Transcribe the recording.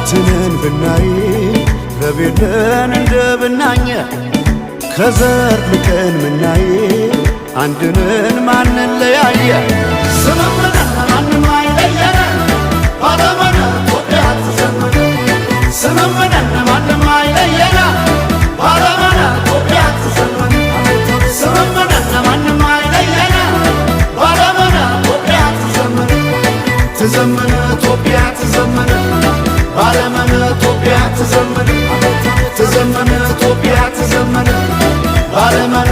ተበትነን ብናይ ረቤለን እንደ ብናኘ ከዘር ልቀን ምናይ አንድነን ማንለያየ ስምምነን ማንም አይለየን ባለመነ ኢትዮጵያ ትዘምር ስምምነን ማንም አይለየን ባለመነ ኢትዮጵያ ትዘምር ስምምነን ማንም አይለየን ባለመነ ኢትዮጵያ ትዘምር ትዘምር ኢትዮጵያ ትዘምር ባለመነ ኢትዮጵያ ትዘምር ትዘምር ኢትዮጵያ ትዘምር ባለመነ